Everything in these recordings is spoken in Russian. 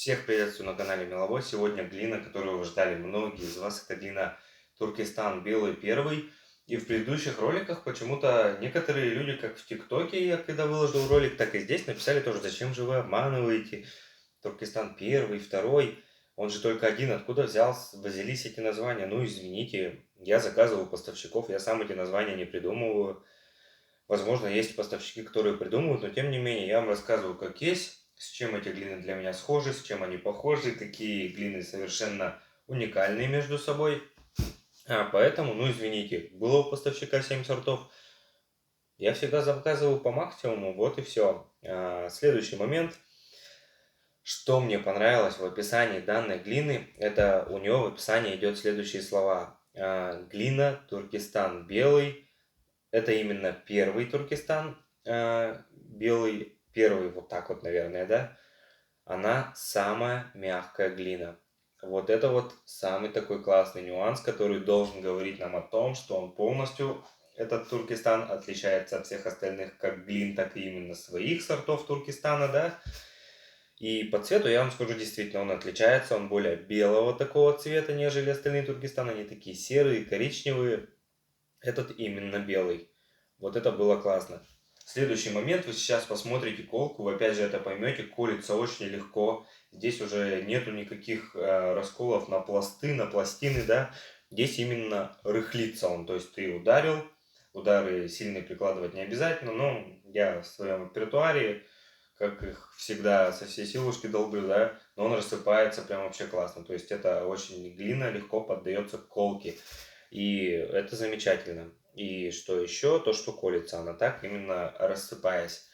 Всех приветствую на канале Меловой. Сегодня глина, которую вы ждали многие из вас. Это глина Туркестан белый первый. И в предыдущих роликах почему-то некоторые люди, как в ТикТоке, я когда выложил ролик, так и здесь написали тоже, зачем же вы обманываете Туркестан первый, второй. Он же только один, откуда взялись эти названия? Ну, извините, я заказываю поставщиков, я сам эти названия не придумываю. Возможно, есть поставщики, которые придумывают, но тем не менее я вам рассказываю, как есть, с чем эти глины для меня схожи, с чем они похожи, какие глины совершенно уникальные между собой. Поэтому, ну извините, было у поставщика 7 сортов, я всегда заказываю по максимуму, вот и все. Следующий момент, что мне понравилось в описании данной глины, это у нее в описании идет следующие слова. Глина Туркестан белый. Это именно первый Туркестан, белый, первый, вот так вот, наверное, да? Она самая мягкая глина. Вот это вот самый такой классный нюанс, который должен говорить нам о том, что он полностью, этот Туркестан, отличается от всех остальных как глин, так и именно своих сортов Туркестана, да? И по цвету я вам скажу, действительно, он отличается, он более белого такого цвета, нежели остальные Туркестаны, они такие серые, коричневые. Этот именно белый. Вот это было классно. Следующий момент, вы сейчас посмотрите колку, вы опять же это поймете, колется очень легко. Здесь уже нету никаких расколов на пласты, на пластины, да. Здесь именно рыхлится он, то есть ты ударил, удары сильные прикладывать не обязательно, но я в своем репертуаре, как их всегда со всей силушки долблю, да, но он рассыпается прям вообще классно. То есть это очень глина, легко поддается колке. И это замечательно. И что еще? То, что колется она так, именно рассыпаясь.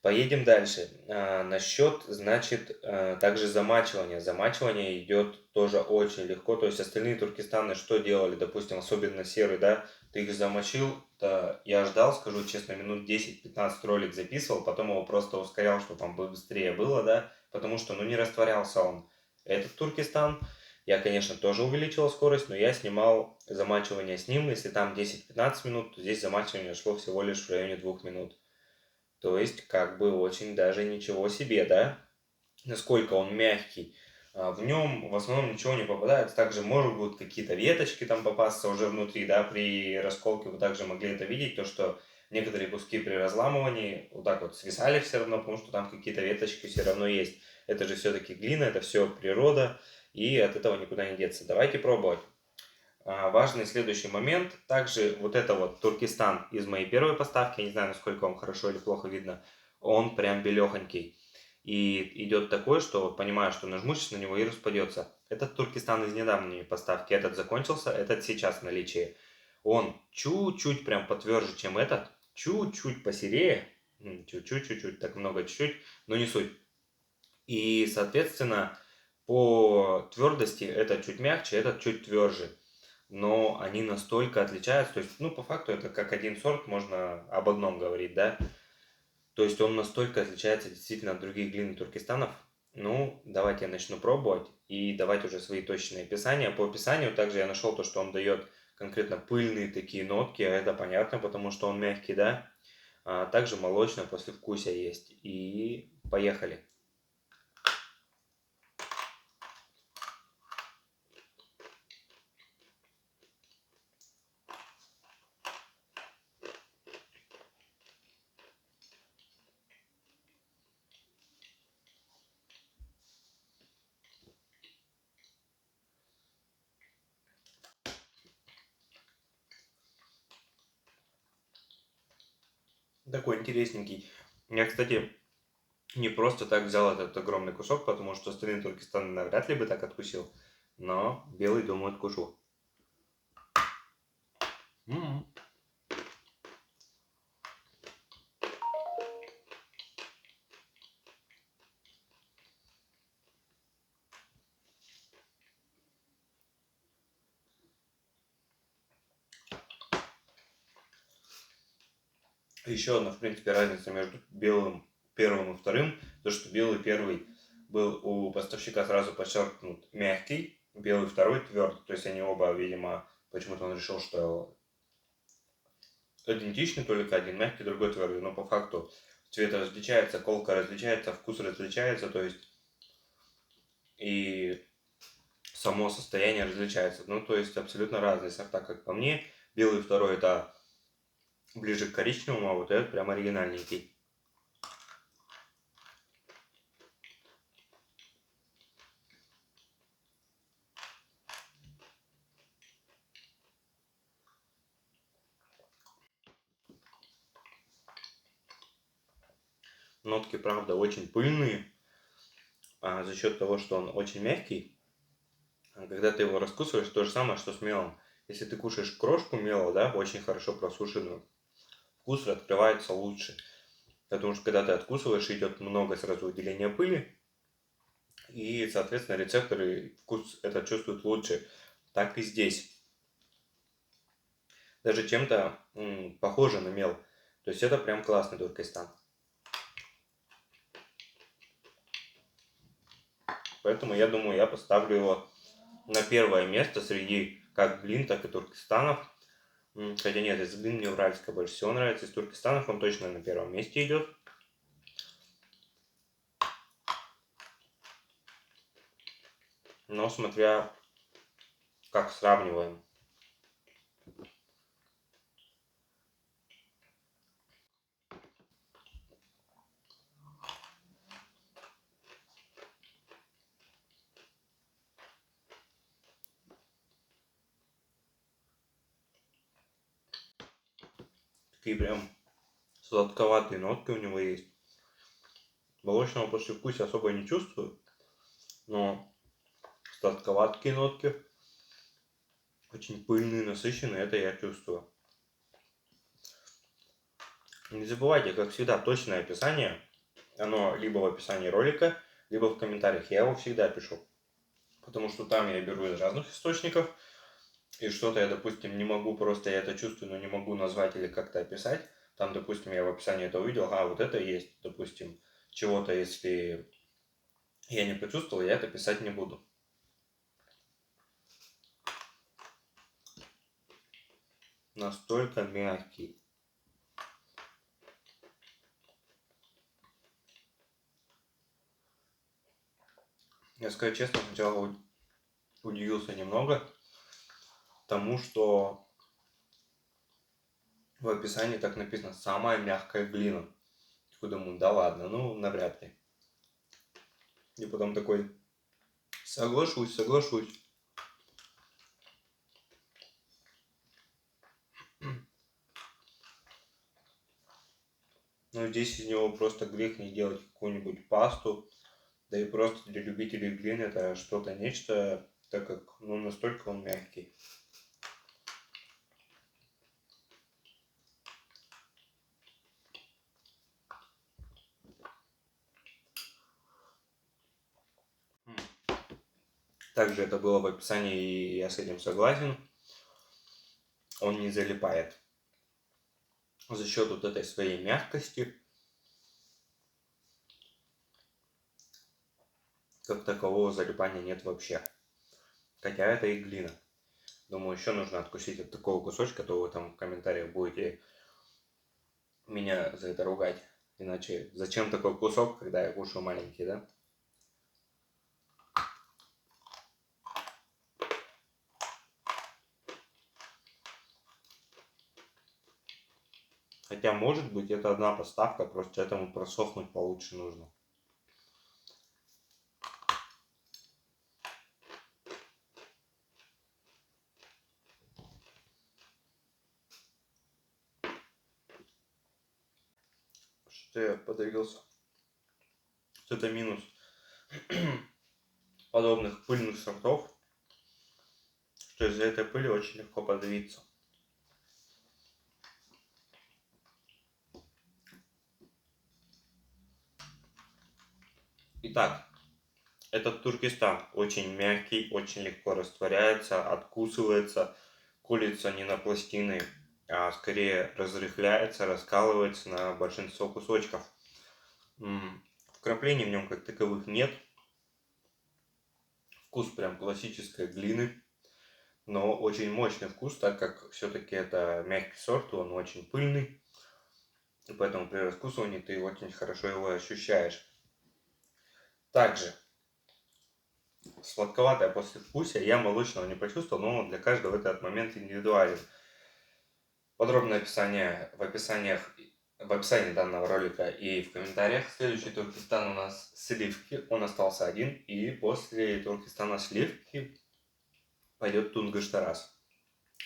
Поедем дальше. Насчет, значит, также замачивания. Замачивание идет тоже очень легко. То есть остальные Туркестаны что делали, допустим, особенно серый, да, ты их замочил, то я ждал, скажу честно, минут 10-15 ролик записывал, потом его просто ускорял, чтобы там быстрее было, да, потому что, ну, не растворялся он. Этот Туркестан, я, конечно, тоже увеличил скорость, но я снимал замачивание с ним. Если там 10-15 минут, то здесь замачивание шло всего лишь в районе 2 минут. То есть, как бы очень даже ничего себе, да? Насколько он мягкий. В нем в основном ничего не попадает. Также, может быть, какие-то веточки там попасться уже внутри, да, при расколке вы также могли это видеть, то, что некоторые куски при разламывании вот так вот свисали все равно, потому что там какие-то веточки все равно есть. Это же все-таки глина, это все природа, и от этого никуда не деться. Давайте пробовать. Важный следующий момент. Также вот это вот Туркестан из моей первой поставки, я не знаю, насколько вам хорошо или плохо видно, он прям белехонький. И идет такое, что вот понимаю, что нажму на него и распадется. Этот Туркестан из недавней поставки, этот закончился, этот сейчас в наличии. Он чуть-чуть прям потверже, чем этот, чуть-чуть посерее, чуть-чуть, так много чуть-чуть, но не суть. И, соответственно, по твердости этот чуть мягче, этот чуть тверже. Но они настолько отличаются, то есть, ну, по факту это как один сорт, можно об одном говорить, да. То есть он настолько отличается действительно от других глин Туркестанов. Ну, давайте я начну пробовать и давать уже свои точные описания. По описанию также я нашел то, что он дает конкретно пыльные такие нотки, а это понятно, потому что он мягкий, да. Также молочное послевкусие есть. И поехали. Такой интересненький. Я, кстати, не просто так взял этот огромный кусок, потому что остальные Туркестаны навряд ли бы так откусил. Но белый, думаю, откушу. Еще одна, в принципе, разница между белым первым и вторым, то что белый первый был у поставщика сразу подчеркнут мягкий, белый второй твердый. То есть они оба, видимо, почему-то он решил, что идентичны, только один мягкий, другой твердый. Но по факту цвет различается, колка различается, вкус различается. То есть и само состояние различается. Ну, то есть абсолютно разные сорта, как по мне. Белый второй это ближе к коричневому, а вот этот прям оригинальненький. Нотки, правда, очень пыльные, за счет того, что он очень мягкий. Когда ты его раскусываешь, то же самое, что с мелом. Если ты кушаешь крошку мела, да, очень хорошо просушенную, вкус открывается лучше. Потому что когда ты откусываешь, идет много сразу выделения пыли, и, соответственно, рецепторы вкус это чувствуют лучше. Так и здесь. Даже чем-то похоже на мел. То есть это прям классный Туркестан. Поэтому я думаю, я поставлю его на первое место среди как блин, так и Туркестанов. Хотя нет, из блин мне уральская больше всего нравится. Из Туркестанов он точно на первом месте идет. Но смотря как сравниваем. Такие прям сладковатые нотки у него есть. Молочного послевкусия особо не чувствую, но сладковатые нотки, очень пыльные, насыщенные, это я чувствую. Не забывайте, как всегда, точное описание. Оно либо в описании ролика, либо в комментариях. Я его всегда пишу. Потому что там я беру из разных источников. И что-то я, допустим, не могу, просто я это чувствую, но не могу назвать или как-то описать. Там, допустим, я в описании это увидел, вот это есть, допустим, чего-то, если я не почувствовал, я это писать не буду. Настолько мягкий. Я скажу честно, сначала удивился немного тому, что в описании так написано «самая мягкая глина». Я думаю, да ладно, ну навряд ли. И потом такой, соглашусь. Но здесь из него просто грех не делать какую-нибудь пасту. Да и просто для любителей глины это что-то нечто, так как ну настолько он мягкий. Также это было в описании, и я с этим согласен. Он не залипает. За счет вот этой своей мягкости, как такового залипания нет вообще. Хотя это и глина. Думаю, еще нужно откусить от такого кусочка, то вы там в комментариях будете меня за это ругать. Иначе зачем такой кусок, когда я кушаю маленький, да? Хотя, может быть, это одна поставка, просто этому просохнуть получше нужно. Что я подавился. Это минус подобных пыльных сортов, что из-за этой пыли очень легко подавиться. Итак, этот Туркестан очень мягкий, очень легко растворяется, откусывается, колется не на пластины, а скорее разрыхляется, раскалывается на большинство кусочков. Вкраплений в нем как таковых нет. Вкус прям классической глины, но очень мощный вкус, так как все-таки это мягкий сорт, он очень пыльный, и поэтому при раскусывании ты очень хорошо его ощущаешь. Также сладковатое послевкусие. Я молочного не почувствовал, но для каждого этот момент индивидуален. Подробное описание в описании данного ролика и в комментариях. Следующий Туркестан у нас сливки. Он остался один. И после Туркестана сливки пойдет Тунгуш-Тарас.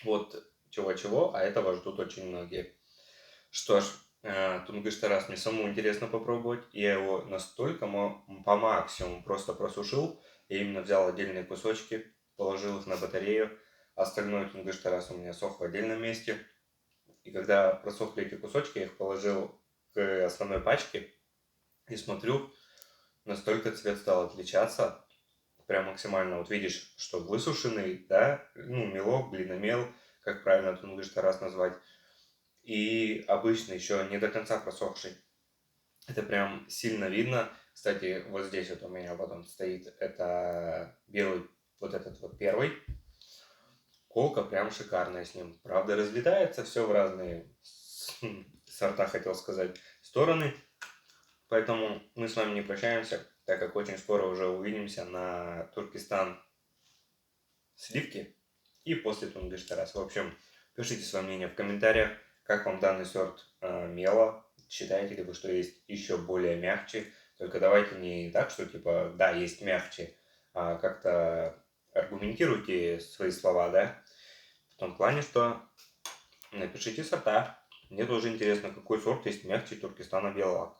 Вот чего-чего, а этого ждут очень многие. Что ж, Тунгуш-Тарас мне самому интересно попробовать. Я его настолько по максимуму просто просушил. Я именно взял отдельные кусочки, положил их на батарею. Остальной Тунгуш-Тарас у меня сох в отдельном месте. И когда просохли эти кусочки, я их положил к основной пачке. И смотрю, настолько цвет стал отличаться. Прям максимально. Вот видишь, что высушенный, да, мелок, глиномел, как правильно Тунгуш-Тарас назвать. И обычный, еще не до конца просохший. Это прям сильно видно. Кстати, вот здесь вот у меня вот он стоит. Это белый, вот этот вот первый. Колка прям шикарная с ним. Правда, разлетается все в разные сорта, хотел сказать, стороны. Поэтому мы с вами не прощаемся, так как очень скоро уже увидимся на Туркестан сливки и после Тунгуш-Тарас. В общем, пишите свое мнение в комментариях, как вам данный сорт мела. Считаете ли вы, что есть еще более мягче? Только давайте не так, что типа, да, есть мягче, а как-то аргументируйте свои слова, да? В том плане, что напишите сорта. Мне тоже интересно, какой сорт есть мягче Туркестана белого.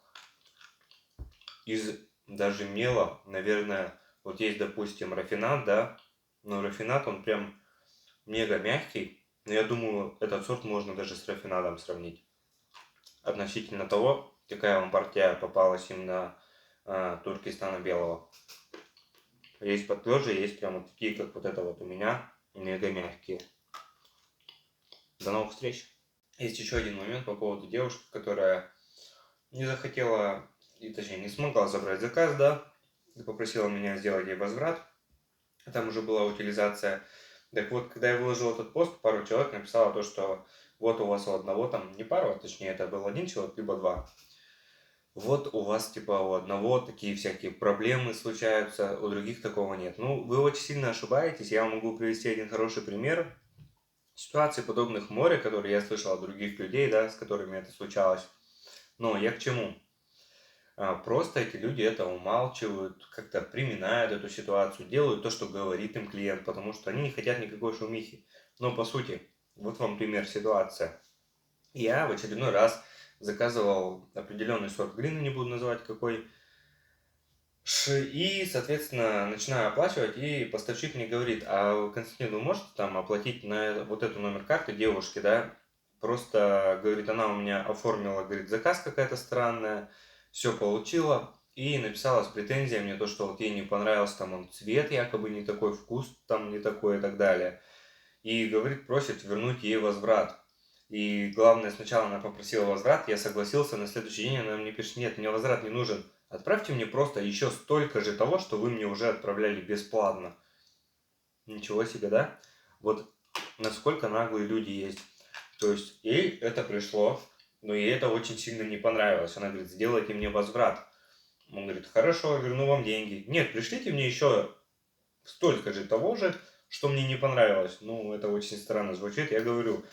Из даже мела, наверное, вот есть, допустим, рафинат, да, но рафинат, он прям мега мягкий. Но я думаю, этот сорт можно даже с рафинадом сравнить. Относительно того, какая вам партия попалась именно Туркестана белого. Есть потверже, есть прям вот такие, как вот это вот у меня, мега мягкие. До новых встреч! Есть еще один момент по поводу девушки, которая не захотела, и точнее не смогла забрать заказ, да, и попросила меня сделать ей возврат. Там уже была утилизация. Так вот, когда я выложил этот пост, пару человек написало то, что вот у вас у одного там, не пару, а точнее это был один человек, либо два. Вот у вас типа у одного такие всякие проблемы случаются, у других такого нет. Ну, вы очень сильно ошибаетесь. Я вам могу привести один хороший пример. Ситуаций подобных море, которые я слышал от других людей, да, с которыми это случалось. Но я к чему? Просто эти люди это умалчивают, как-то приминают эту ситуацию, делают то, что говорит им клиент, потому что они не хотят никакой шумихи. Но по сути, вот вам пример ситуация. Я в очередной раз заказывал определенный сорт глины, не буду называть какой, и, соответственно, начинаю оплачивать, и поставщик мне говорит: а Константин, вы можете там оплатить на вот эту номер карты девушки, да? Просто, говорит, она у меня оформила, говорит, заказ какая-то странная, все получила, и написала с претензией мне то, что вот ей не понравился там он цвет, якобы не такой, вкус там не такой и так далее. И говорит, просит вернуть ей возврат. И главное, сначала она попросила возврат, я согласился, на следующий день она мне пишет: нет, мне возврат не нужен. Отправьте мне просто еще столько же того, что вы мне уже отправляли бесплатно. Ничего себе, да? Вот насколько наглые люди есть. То есть ей это пришло, но ей это очень сильно не понравилось. Она говорит: сделайте мне возврат. Он говорит: хорошо, верну вам деньги. Нет, пришлите мне еще столько же того же, что мне не понравилось. Ну, это очень странно звучит. Я говорю: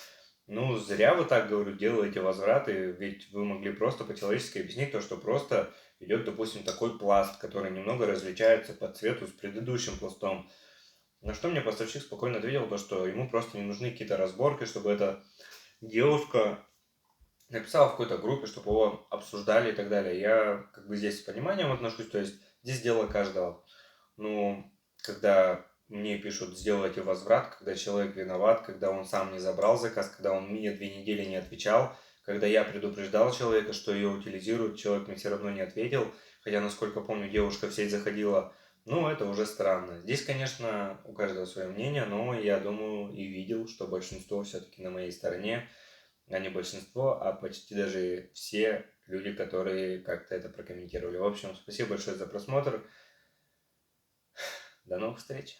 ну, зря вы так, говорю, делаете возвраты, ведь вы могли просто по-человечески объяснить то, что просто идет, допустим, такой пласт, который немного различается по цвету с предыдущим пластом. На что мне поставщик спокойно ответил, то, что ему просто не нужны какие-то разборки, чтобы эта девушка написала в какой-то группе, чтобы его обсуждали и так далее. Я как бы здесь с пониманием отношусь, то есть здесь дело каждого. Ну, когда мне пишут: сделайте возврат, когда человек виноват, когда он сам не забрал заказ, когда он мне 2 недели не отвечал, когда я предупреждал человека, что ее утилизируют, человек мне все равно не ответил, хотя, насколько помню, девушка в сеть заходила. Ну, это уже странно. Здесь, конечно, у каждого свое мнение, но я думаю и видел, что большинство все-таки на моей стороне, а не большинство, а почти даже все люди, которые как-то это прокомментировали. В общем, спасибо большое за просмотр. До новых встреч!